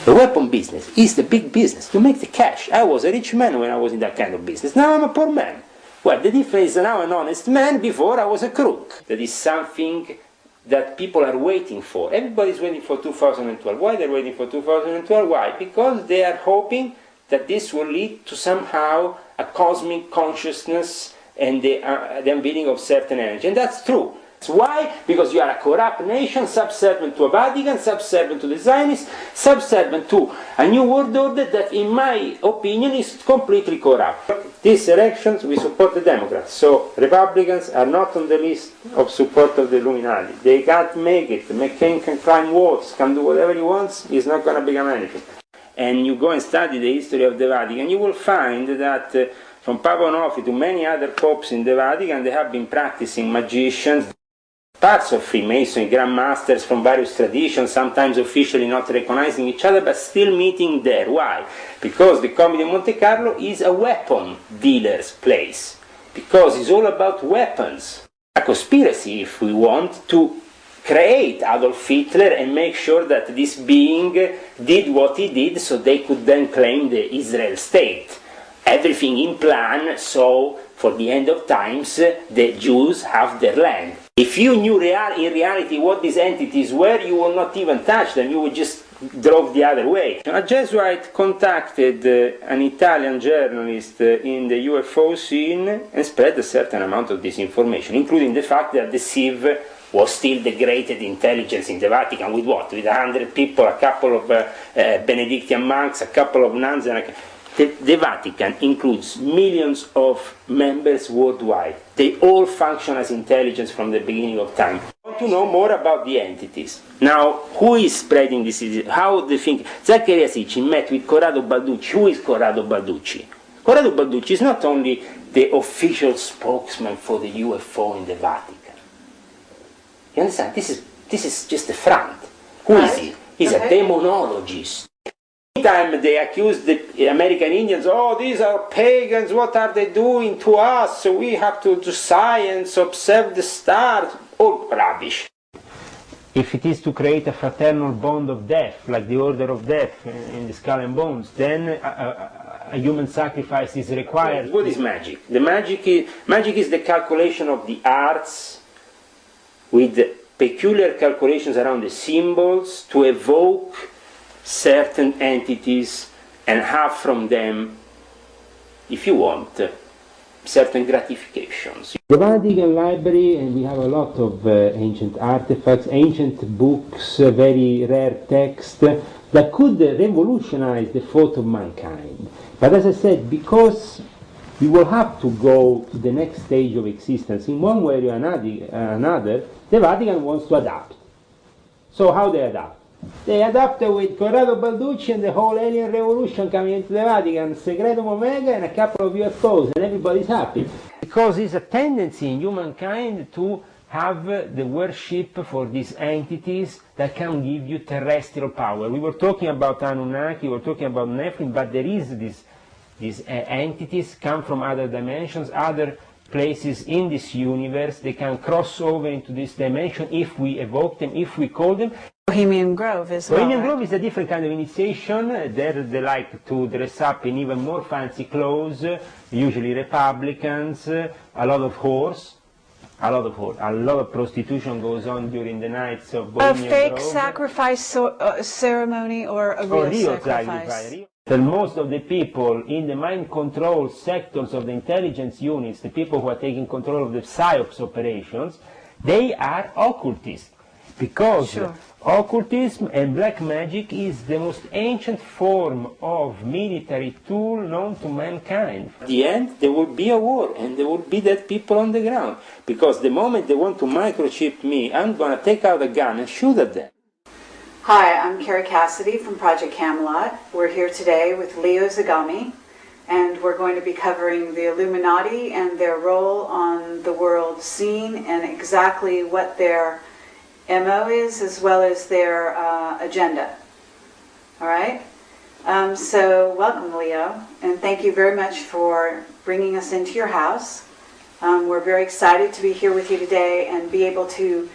The weapon business is the big business. You make the cash. I was a rich man when I was in that kind of business. Now I'm a poor man. Well, the difference is now I'm an honest man. Before I was a crook. That is something that people are waiting for. Everybody's waiting for 2012. Why they're waiting for 2012? Why? Because they are hoping that this will lead to somehow a cosmic consciousness and the unveiling of certain energy. And that's true. Why? Because you are a corrupt nation, subservient to a Vatican, subservient to the Zionists, subservient to a new world order that, in my opinion, is completely corrupt. These elections, we support the Democrats, so Republicans are not on the list of support of the Illuminati. They can't make it. McCain can climb walls, can do whatever he wants, he's not going to become anything. And you go and study the history of the Vatican, you will find that from Papa Onofre to many other popes in the Vatican, they have been practicing magicians, parts of Freemasonry, grandmasters from various traditions, sometimes officially not recognizing each other, but still meeting there. Why? Because the Comedy of Monte Carlo is a weapon dealer's place. Because it's all about weapons. A conspiracy, if we want, to create Adolf Hitler and make sure that this being did what he did so they could then claim the Israel state. Everything in plan, so for the end of times, the Jews have their land. If you knew in reality what these entities were, you would not even touch them, you would just drove the other way. A Jesuit contacted an Italian journalist in the UFO scene and spread a certain amount of disinformation, including the fact that the Civ was still the greatest intelligence in the Vatican. With what? With 100 people, a couple of Benedictine monks, a couple of nuns, and the Vatican includes millions of members worldwide. They all function as intelligence from the beginning of time. I want to know more about the entities. Now, who is spreading this? How they think? Zaccaria Sitchin met with Corrado Balducci. Who is Corrado Balducci? Corrado Balducci is not only the official spokesman for the UFO in the Vatican. You understand? This is just the front. Who is he? He's a demonologist. Anytime they accuse the American Indians, oh, these are pagans, what are they doing to us? So we have to do science, observe the stars, all rubbish. If it is to create a fraternal bond of death, like the order of death in the Skull and Bones, then a human sacrifice is required. What is magic? The magic is the calculation of the arts with peculiar calculations around the symbols to evoke certain entities and have from them, if you want, certain gratifications. The Vatican Library, and we have a lot of ancient artifacts, ancient books, very rare text that could revolutionize the thought of mankind. But as I said, because we will have to go to the next stage of existence in one way or another, the Vatican wants to adapt. So how they adapt? They adapted with Corrado Balducci and the whole alien revolution coming into the Vatican, Secretum Omega and a couple of UFOs, and everybody's happy. Because it's a tendency in humankind to have the worship for these entities that can give you terrestrial power. We were talking about Anunnaki, we were talking about Nephilim, but there is these entities come from other dimensions, other places in this universe. They can cross over into this dimension if we evoke them, if we call them. Bohemian Grove is Bohemian Grove is a different kind of initiation. There they like to dress up in even more fancy clothes, usually Republicans, a lot of whores, a lot of prostitution goes on during the nights of Bohemian Grove. A fake sacrifice ceremony or a real sacrifice? Most of the people in the mind control sectors of the intelligence units, the people who are taking control of the PSYOPs operations, they are occultists. Because occultism and black magic is the most ancient form of military tool known to mankind. At the end, there will be a war, and there will be dead people on the ground. Because the moment they want to microchip me, I'm going to take out a gun and shoot at them. Hi, I'm Carrie Cassidy from Project Camelot. We're here today with Leo Zagami, and we're going to be covering the Illuminati and their role on the world scene and exactly what their MO is, as well as their agenda. All right? So welcome, Leo, and thank you very much for bringing us into your house. We're very excited to be here with you today and be able to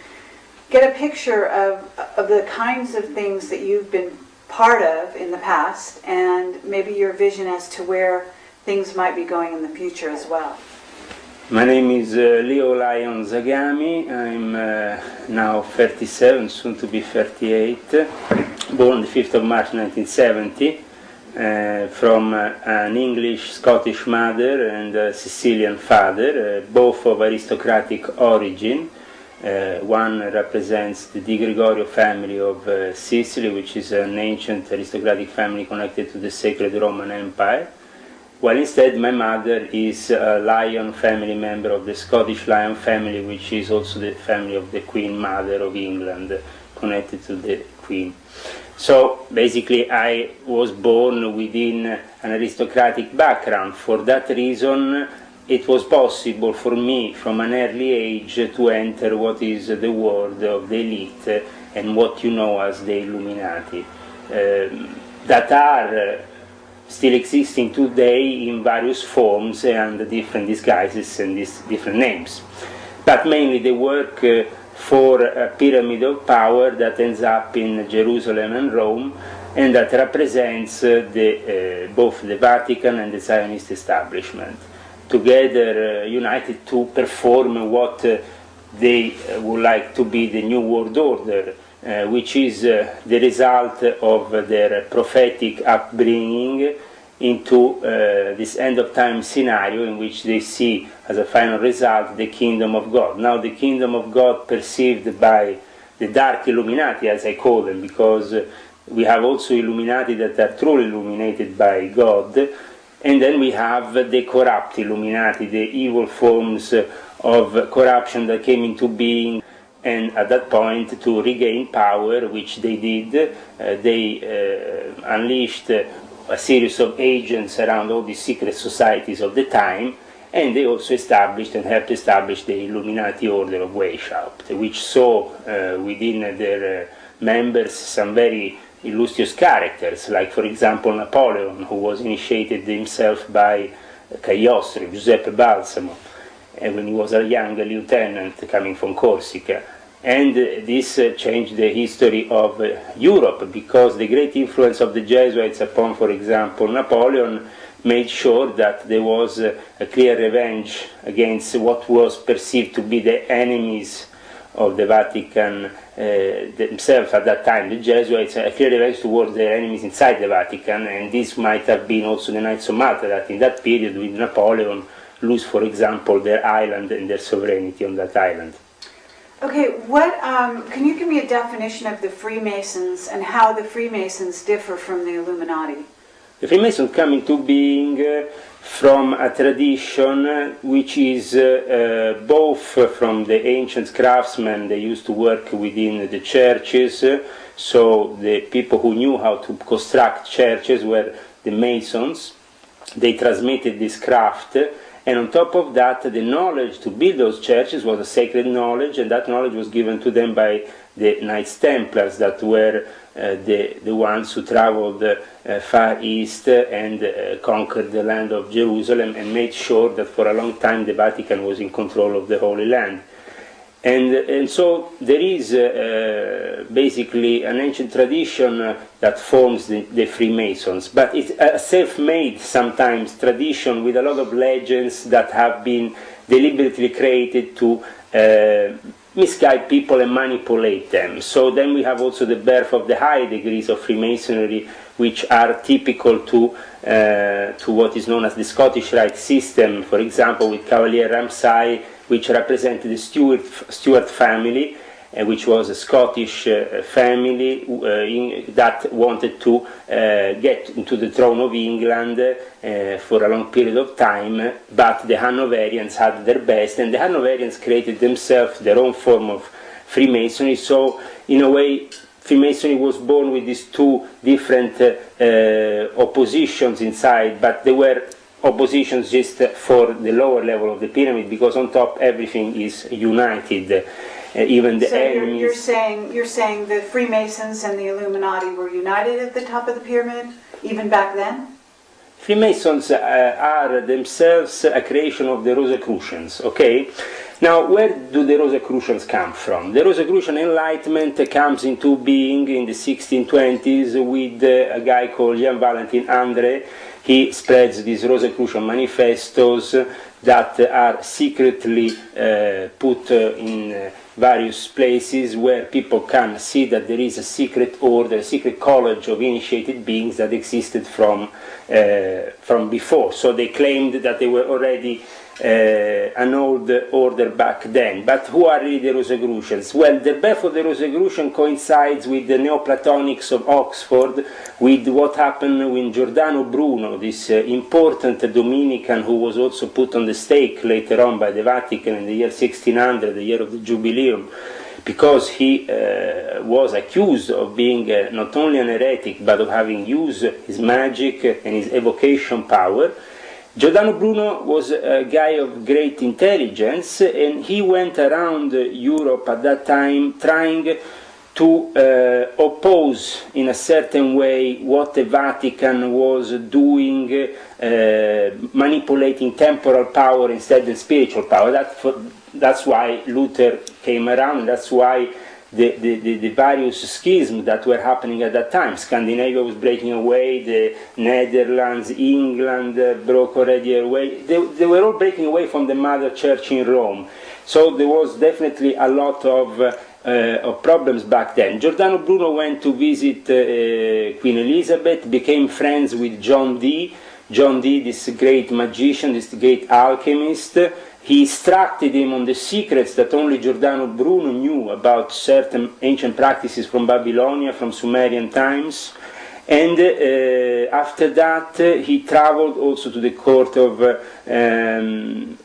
get a picture of the kinds of things that you've been part of in the past, and maybe your vision as to where things might be going in the future as well. My name is Leo Lyon Zagami. I'm now 37, soon to be 38, born the 5th of March 1970, from an English-Scottish mother and a Sicilian father, both of aristocratic origin. One represents the Di Gregorio family of Sicily, which is an ancient aristocratic family connected to the Sacred Roman Empire, while instead my mother is a Lyon family member of the Scottish Lyon family, which is also the family of the Queen Mother of England, connected to the Queen. So basically I was born within an aristocratic background. For that reason, it was possible for me from an early age to enter what is the world of the elite and what you know as the Illuminati, that are still existing today in various forms and different disguises and different names. But mainly they work for a pyramid of power that ends up in Jerusalem and Rome, and that represents both the Vatican and the Zionist establishment, together united to perform what they would like to be the New World Order, which is the result of their prophetic upbringing into this end-of-time scenario in which they see as a final result the kingdom of God. Now the kingdom of God perceived by the dark Illuminati, as I call them, because we have also Illuminati that are truly illuminated by God, and then we have the corrupt Illuminati, the evil forms of corruption that came into being, and at that point, to regain power, which they did, they unleashed a series of agents around all the secret societies of the time, and they also established and helped establish the Illuminati order of Weishaupt, which saw within their members some very illustrious characters, like for example Napoleon, who was initiated himself by Cagliostro, Giuseppe Balsamo, when he was a young lieutenant coming from Corsica. And this changed the history of Europe, because the great influence of the Jesuits upon, for example, Napoleon made sure that there was a clear revenge against what was perceived to be the enemies of the Vatican themselves at that time, the Jesuits, a clear revenge towards their enemies inside the Vatican, and this might have been also the Knights of Malta, that in that period with Napoleon lose, for example, their island and their sovereignty on that island. Okay, can you give me a definition of the Freemasons and how the Freemasons differ from the Illuminati? The Freemasons come into being from a tradition which is both from the ancient craftsmen. They used to work within the churches, so the people who knew how to construct churches were the Masons. They transmitted this craft, and on top of that, the knowledge to build those churches was a sacred knowledge, and that knowledge was given to them by the Knights Templars, that were the ones who traveled far east and conquered the land of Jerusalem and made sure that for a long time the Vatican was in control of the Holy Land. And so there is basically an ancient tradition that forms the Freemasons, but it's a self-made sometimes tradition with a lot of legends that have been deliberately created to misguide people and manipulate them. So then we have also the birth of the high degrees of Freemasonry, which are typical to what is known as the Scottish Rite system, for example with Cavalier Ramsay, which represented the Stuart family, which was a Scottish family that wanted to get into the throne of England for a long period of time, but the Hanoverians had their best, and the Hanoverians created themselves their own form of Freemasonry. So in a way, Freemasonry was born with these two different oppositions inside, but they were oppositions just for the lower level of the pyramid, because on top everything is united, even the enemies. You're saying the Freemasons and the Illuminati were united at the top of the pyramid, even back then? Freemasons are themselves a creation of the Rosicrucians, okay? Now, where do the Rosicrucians come from? The Rosicrucian Enlightenment comes into being in the 1620s with a guy called Jan Valentin André. He spreads these Rosicrucian manifestos that are secretly put in various places where people can see that there is a secret order, a secret college of initiated beings that existed from before. So they claimed that they were already an old order back then. But who are really the Rosicrucians? Well, the birth of the Rosicrucian coincides with the Neoplatonics of Oxford, with what happened when Giordano Bruno, this important Dominican who was also put on the stake later on by the Vatican in the year 1600, the year of the Jubileum, because he was accused of being not only an heretic, but of having used his magic and his evocation power. Giordano Bruno was a guy of great intelligence, and he went around Europe at that time trying to oppose in a certain way what the Vatican was doing, manipulating temporal power instead of spiritual power. That's why Luther came around, that's why the various schisms that were happening at that time. Scandinavia was breaking away, the Netherlands, England broke already away. They were all breaking away from the mother church in Rome. So there was definitely a lot of problems back then. Giordano Bruno went to visit Queen Elizabeth, became friends with John Dee. John Dee, this great magician, this great alchemist. He instructed him on the secrets that only Giordano Bruno knew about certain ancient practices from Babylonia, from Sumerian times. And after that, he traveled also to the court of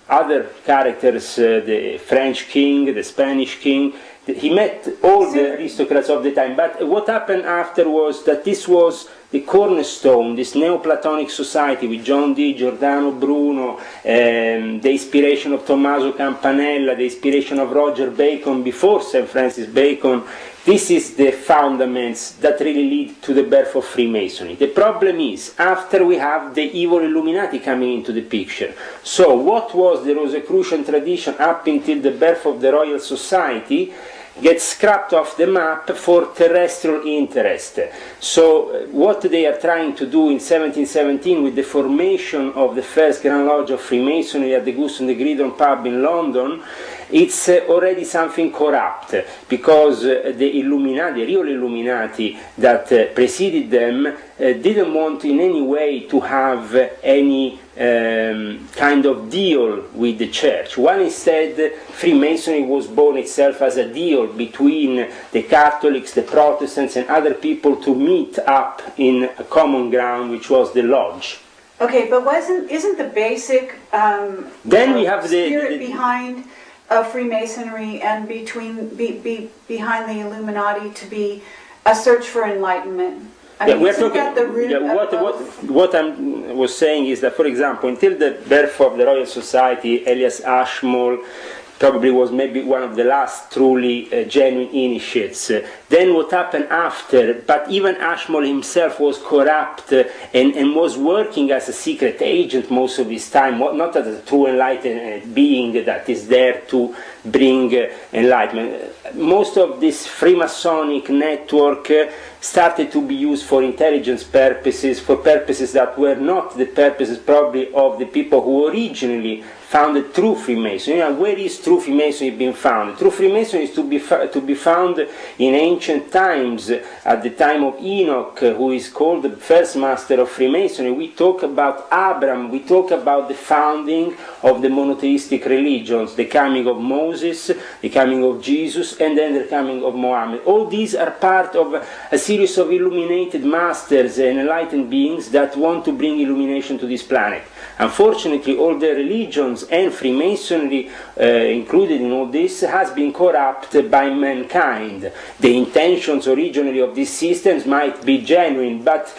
other characters, the French king, the Spanish king. He met all the aristocrats of the time. But what happened after was that this was the cornerstone, this Neoplatonic society with John Dee, Giordano Bruno, the inspiration of Tommaso Campanella, the inspiration of Roger Bacon before St. Francis Bacon. This is the fundaments that really lead to the birth of Freemasonry. The problem is, after we have the evil Illuminati coming into the picture. So what was the Rosicrucian tradition up until the birth of the Royal Society gets scrapped off the map for terrestrial interest. So what they are trying to do in 1717 with the formation of the first Grand Lodge of Freemasonry at the Goose and the Gridiron pub in London, it's already something corrupt, because the Illuminati, the real Illuminati that preceded them, didn't want in any way to have any kind of deal with the church, while instead Freemasonry was born itself as a deal between the Catholics, the Protestants and other people to meet up in a common ground, which was the lodge. Okay, but isn't the basic then we have spirit behind Freemasonry and behind the Illuminati to be a search for enlightenment? I mean, we're talking, what I was saying is that, for example, until the birth of the Royal Society, Elias Ashmole probably was maybe one of the last truly genuine initiates. Then what happened after, but even Ashmole himself was corrupt and was working as a secret agent most of his time, not as a true enlightened being that is there to bring enlightenment. Most of this Freemasonic network started to be used for intelligence purposes, for purposes that were not the purposes probably of the people who originally founded true Freemasonry. And where is true Freemasonry being found? True Freemasonry is to be found in ancient times, at the time of Enoch, who is called the first master of Freemasonry. We talk about Abraham, we talk about the founding of the monotheistic religions, the coming of Moses, the coming of Jesus, and then the coming of Mohammed. All these are part of a series of illuminated masters and enlightened beings that want to bring illumination to this planet. Unfortunately, all the religions and Freemasonry included in all this has been corrupted by mankind. The intentions originally of these systems might be genuine, but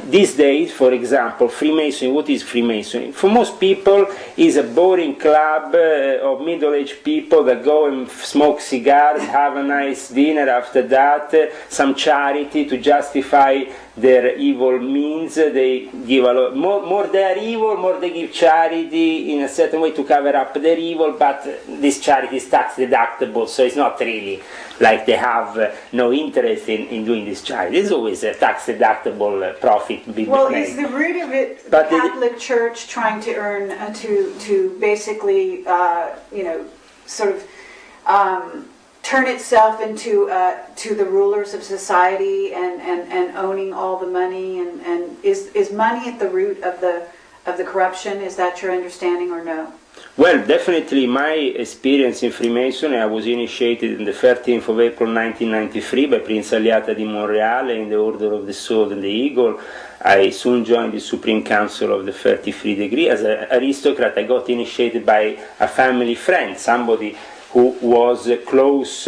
these days, for example, Freemasonry, what is Freemasonry? For most people, is a boring club of middle-aged people that go and smoke cigars, have a nice dinner after that, some charity to justify their evil means. They give a lot more they are evil, more they give charity in a certain way to cover up their evil, but this charity is tax deductible, so it's not really like they have no interest in doing this charity. There's always a tax deductible profit being well, made. is the root of it the But Catholic Church trying to earn to basically sort of turn itself into to the rulers of society and owning all the money, and is money at the root of the corruption? Is that your understanding or no? Well, definitely my experience in Freemasonry, I was initiated on the 13th of April 1993 by Prince Aliata di Monreale in the Order of the Sword and the Eagle. I soon joined the Supreme Council of the 33 Degree. As an aristocrat, I got initiated by a family friend, somebody who was close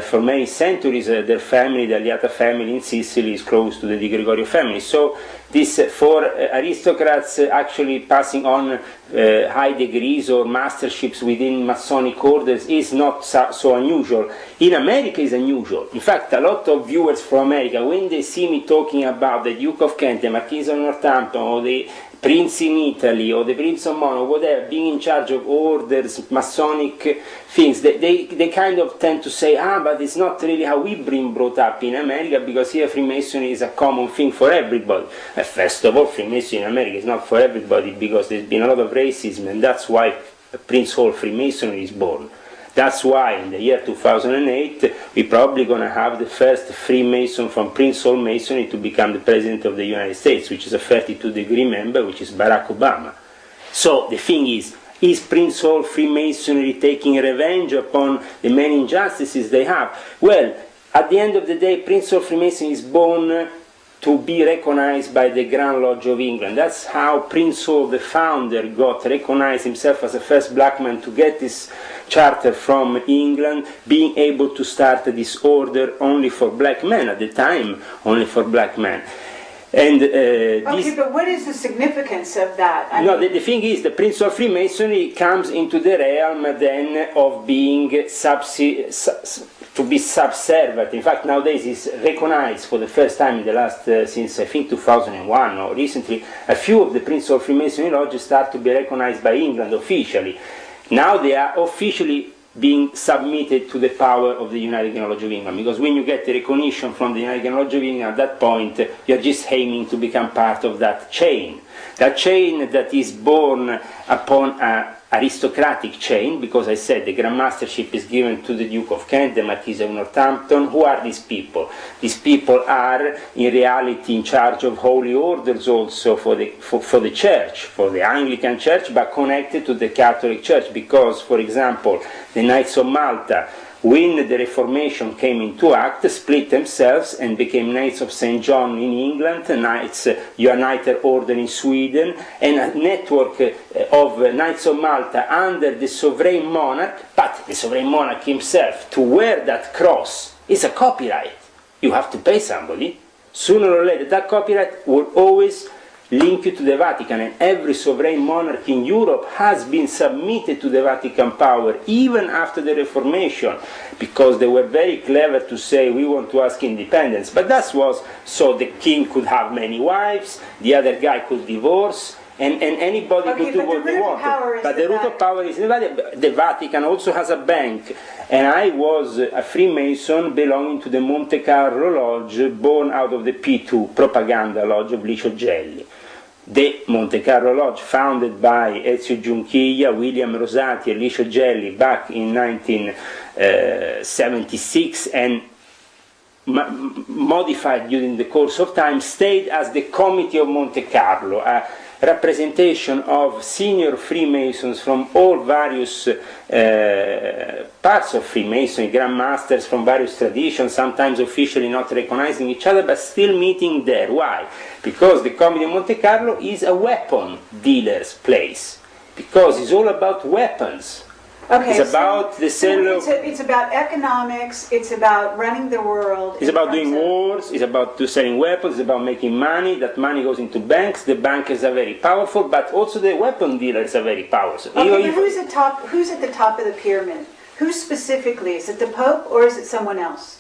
for many centuries. Their family, the Aliata family in Sicily, is close to the Di Gregorio family. So this, for aristocrats actually passing on high degrees or masterships within Masonic orders is not so unusual. In America is unusual. In fact, a lot of viewers from America, when they see me talking about the Duke of Kent, the Marquis of Northampton, or the Prince in Italy, or the Prince of Monaco, whatever, being in charge of orders, Masonic things, they kind of tend to say, but it's not really how we've been brought up in America, because here Freemasonry is a common thing for everybody. First of all, Freemasonry in America is not for everybody, because there's been a lot of racism, and that's why Prince Hall Freemasonry is born. That's why in the year 2008 we're probably going to have the first Freemason from Prince Hall Masonry to become the President of the United States, which is a 32-degree member, which is Barack Obama. So the thing is Prince Hall Freemasonry taking revenge upon the many injustices they have? Well, at the end of the day, Prince Hall Freemasonry is born to be recognized by the Grand Lodge of England. That's how Prince Hall, the founder, got recognized himself as the first black man to get this charter from England, being able to start this order only for black men, at the time only for black men. And okay, but what is the significance of that? The thing is, the Prince of Freemasonry comes into the realm then of being to be subservient. In fact, nowadays it's recognized for the first time in the last, since I think 2001 or recently, a few of the Prince of Freemasonry lodges start to be recognized by England officially. Now they are officially being submitted to the power of the United Kingdom Lodge of England, because when you get the recognition from the United Kingdom Lodge of England, at that point you're just aiming to become part of that chain that is born upon an aristocratic chain, because I said the Grand Mastership is given to the Duke of Kent, the Marquis of Northampton. Who are these people? These people are in reality in charge of holy orders also for the Church, for the Anglican Church, but connected to the Catholic Church, because, for example, the Knights of Malta, when the Reformation came into act, split themselves and became Knights of St. John in England, Knights United Order in Sweden, and a network of Knights of Malta under the sovereign monarch. But the sovereign monarch himself, to wear that cross, is a copyright. You have to pay somebody. Sooner or later, that copyright will always link you to the Vatican, and every sovereign monarch in Europe has been submitted to the Vatican power, even after the Reformation, because they were very clever to say, we want to ask independence. But that was so the king could have many wives, the other guy could divorce, and anybody could do what they wanted. But the root of power is in the Vatican. The Vatican also has a bank, and I was a Freemason belonging to the Monte Carlo Lodge, born out of the P2 Propaganda Lodge of Licio Gelli. The Monte Carlo Lodge, founded by Ezio Giunchiglia, William Rosati and Licio Gelli back in 1976, and modified during the course of time, stayed as the Committee of Monte Carlo, a representation of senior Freemasons from all various parts of Freemasonry, Grand Masters from various traditions, sometimes officially not recognizing each other, but still meeting there. Why? Because the Committee of Monte Carlo is a weapon dealer's place, because it's all about weapons. Okay, it's about the sale of... It's about economics, it's about running the world. It's about doing wars, it's about selling weapons, it's about making money. That money goes into banks, the bankers are very powerful, but also the weapon dealers are very powerful. Okay, but who's at the top of the pyramid? Who specifically? Is it the Pope or is it someone else?